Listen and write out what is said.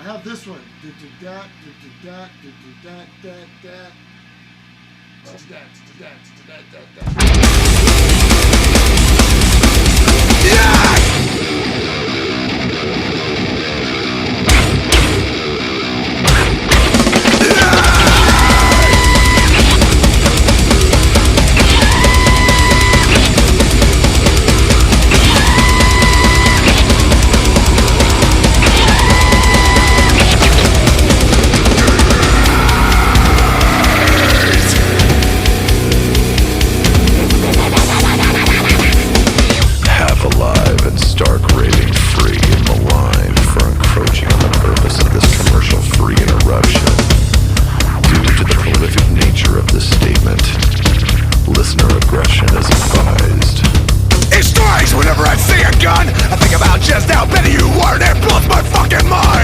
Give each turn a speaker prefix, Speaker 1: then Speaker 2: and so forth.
Speaker 1: have this one.
Speaker 2: Whenever I see a gun, I think about just how petty you are, and it blows my fucking mind.